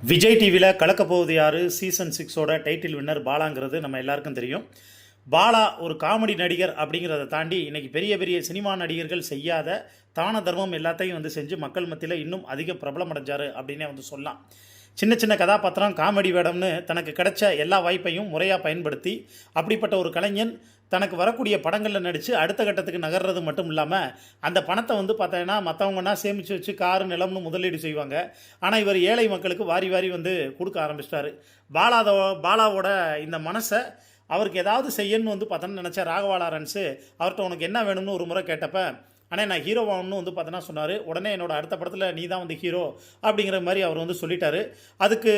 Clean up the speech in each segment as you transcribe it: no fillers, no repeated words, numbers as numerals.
விஜய் டிவியில் கலக்க போகுது யார் சீசன் 6ஓட டைட்டில் வின்னர் பாலாங்கிறது நம்ம எல்லாருக்கும் தெரியும். பாலா ஒரு காமெடி நடிகர் அப்படிங்கிறத தாண்டி இன்றைக்கி பெரிய பெரிய சினிமா நடிகர்கள் செய்யாத தான தர்மம் எல்லாத்தையும் செஞ்சு மக்கள் மத்தியில் இன்னும் அதிக பிரபலம் அடைஞ்சார் அப்படின்னே சொல்லலாம். சின்ன சின்ன கதாபாத்திரம் காமெடி வேடம்னு தனக்கு கிடைச்ச எல்லா வாய்ப்பையும் முறையாக பயன்படுத்தி அப்படிப்பட்ட ஒரு கலைஞன் தனக்கு வரக்கூடிய படங்களில் நடித்து அடுத்த கட்டத்துக்கு நகர்றது மட்டும் இல்லாமல் அந்த பணத்தை பார்த்தீங்கன்னா மற்றவங்கன்னா சேமித்து வச்சு காரு நிலம்னு முதலீடு செய்வாங்க. ஆனால் இவர் ஏழை மக்களுக்கு வாரி வாரி கொடுக்க ஆரம்பிச்சிட்டாரு. பாலாவோட இந்த மனசை அவருக்கு ஏதாவது செய்யணும்னு பார்த்தோன்னு நினச்ச ராகவா லாரன்ஸு அவர்கிட்ட உனக்கு என்ன வேணும்னு ஒரு முறை கேட்டப்ப, ஆனால் நான் ஹீரோவாகணும்னு பார்த்தோன்னா சொன்னார். உடனே என்னோட அடுத்த படத்தில் நீ தான் ஹீரோ அப்படிங்கிற மாதிரி அவர் சொல்லிட்டாரு. அதுக்கு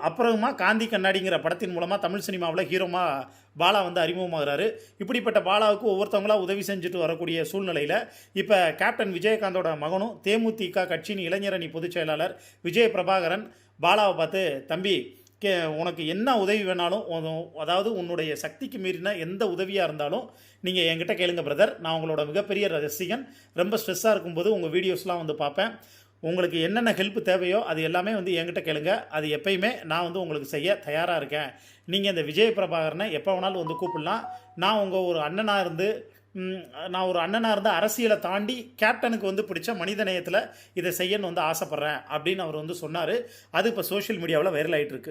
அப்புறமா காந்தி கண்ணாடிங்கிற படத்தின் மூலமாக தமிழ் சினிமாவில் ஹீரோமாக பாலா அறிமுகமாகிறாரு. இப்படிப்பட்ட பாலாவுக்கு ஒவ்வொருத்தவங்களா உதவி செஞ்சுட்டு வரக்கூடிய சூழ்நிலையில் இப்போ கேப்டன் விஜயகாந்தோட மகனும் தேமுதிக கட்சியின் இளைஞரணி பொதுச் செயலாளர் விஜய் பிரபாகரன் பாலாவை பார்த்து, தம்பி உனக்கு என்ன உதவி வேணாலும், அதாவது உன்னுடைய சக்திக்கு மீறின எந்த உதவியாக இருந்தாலும் நீங்கள் என்கிட்ட கேளுங்க பிரதர். நான் உங்களோட மிகப்பெரிய ரசிகன். ரொம்ப ஸ்ட்ரெஸ்ஸாக இருக்கும்போது உங்கள் வீடியோஸ்லாம் பார்ப்பேன். உங்களுக்கு என்னென்ன ஹெல்ப் தேவையோ அது எல்லாமே என்கிட்ட கேளுங்க. அது எப்பயுமே நான் உங்களுக்கு செய்ய தயாராக இருக்கேன். நீங்கள் இந்த விஜய் பிரபாகரனை எப்போ வேணாலும் கூப்பிடலாம். நான் உங்கள் ஒரு அண்ணனாக இருந்து அரசியலை தாண்டி கேப்டனுக்கு பிடிச்ச மனிதநேயத்தில் இதை செய்யணும்னு ஆசைப்பட்றேன் அப்படின்னு அவர் சொன்னார். அது இப்போ சோஷியல் மீடியாவில் வைரல் ஆகிட்டு இருக்கு.